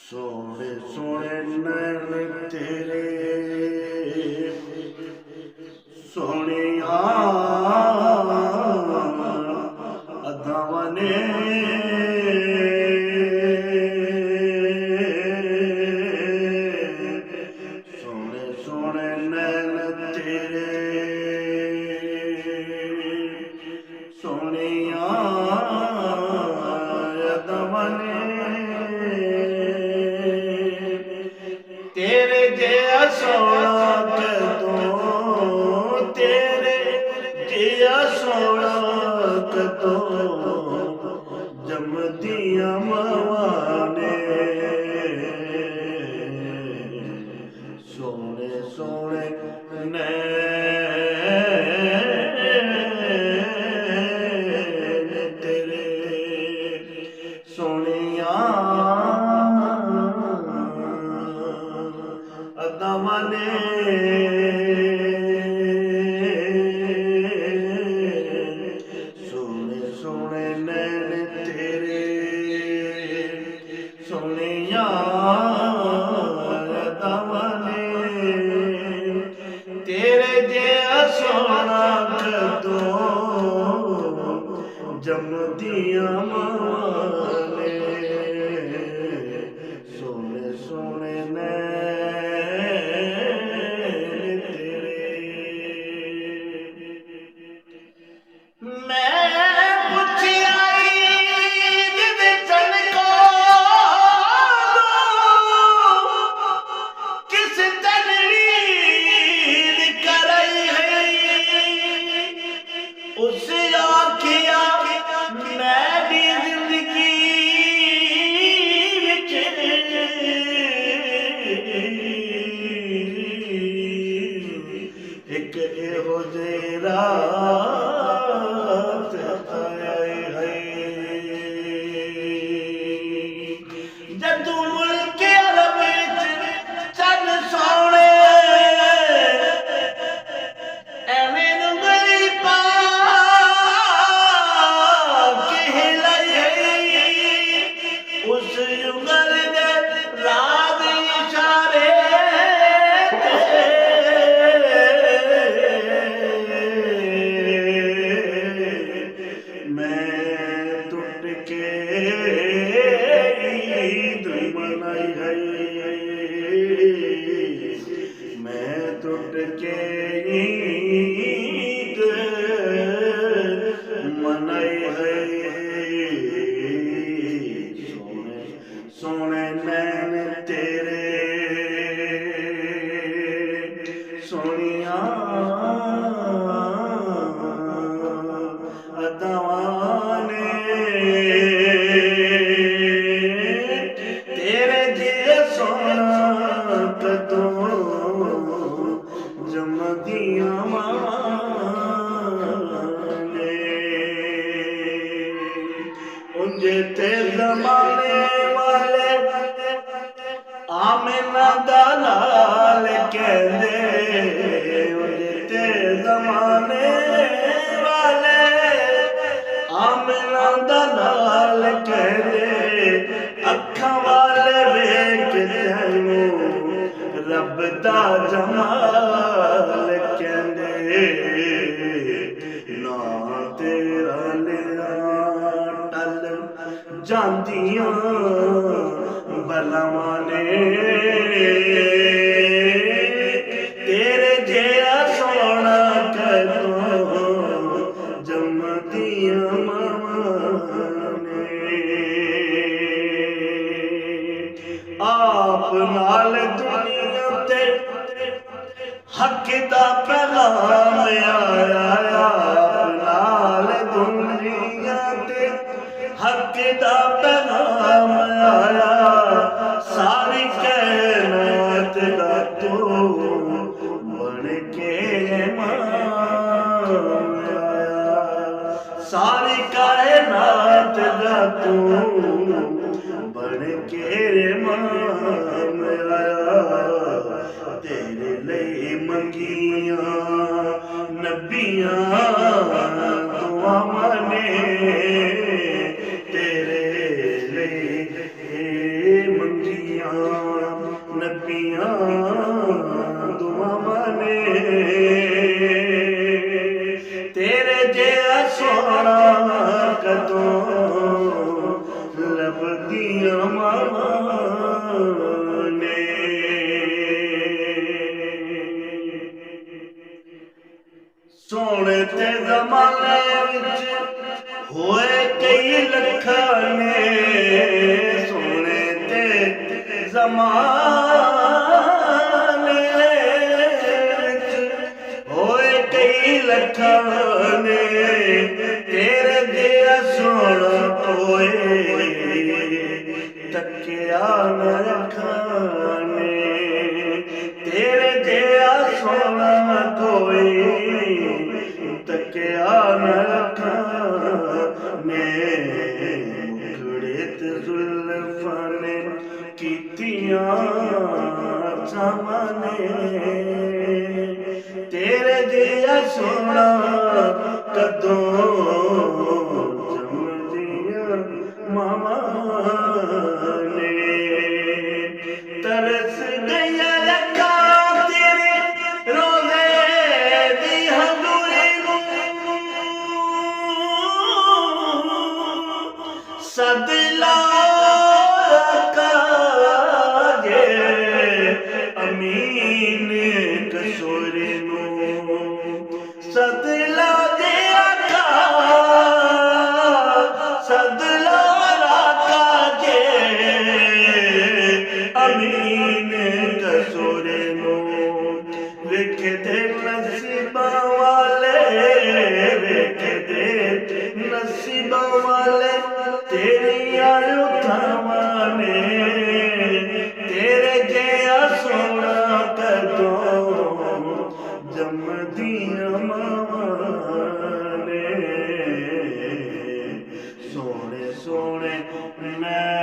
सोने सोने नैन तेरे सोनिया अदावां ने सोने सोने नैन तेरे सोनिया अदावां ने तेरे जिया सोना कदों तेरे जिया सोना कदों जमदियां मावां ने सोने सोने नैन तेरे सोनिया अदावां ने सोने सोने नैन तेरे सोनिया अदावां ने तेरे जिया सोना कदों जमदियां मावां ने सोने सोने नैन तेरे। मैं पुछया ईद दे चनकों किस तनवीर कराई है उस आखिया मेरी जिंदगी विच एक एहो जेही रात आई है जदों मुल्क अरब विच चंद सोने एवें नुंगली पा के हिलाई है उस युगल दे राज इशारे मैं टूट के ईद मनाई है मैं टूट के ईद मनाई है सोने सोने नैन तेरे सोनिया अदावां ने तेरे जिया सोना कदों जमदियां मावां ने उंजे ते ज़माने वाले आमिना दा लाल कहंदे उंजे ते ज़माने वाले आमिना दा लाल कहंदे अखां वाले वेख तैनूं रब दा जमाल कहंदे ना तेरा लेना टल जांदियां बलावां ने तेरे जिया सोना कदों जमदियां मावां ने आप नाल दुनिया ते हक दा पैगाम आया आप नाल दुनिया ते हक दा पैगाम आया सारी कायनात दा तू बन के इमाम आया सारी कायनात दा तू बन के इमाम आया तेरे लिए मंगियां नबियां दुआवां ने तेरे लिए मंगियां दियां नबियां दुआवां ने तेरे जिहा सोहना कदों लभदियां मावां ने। सोने ते ज़माने विच होए कई लखां ने, सोने ते ज़माने विच होए कई लखां ने तेरे जिहा सोहना कोई तकिया न अखां ने, तेरे जिहा सोहना कोई तकिया न अखां ने। मुखड़े ते जुल्फां ने कीतियां छावां ने तेरे जिहा सोहना कदों जमदियां मावां ने। तरस गईया अखां तेरे रोज़े दी हज़ूरी नूं, सद ला जे अमीन कसूरी नूं, सद ला जे आका, सद ला राका जे अमीन कसूरी नूं। वेखदे नसीबां वाले, वेखदे नसीबां वाले तेरियां लुटावां ने तेरे जिहा सोहना कदों जमदियां मावां ने। सोहणे सोहणे मैं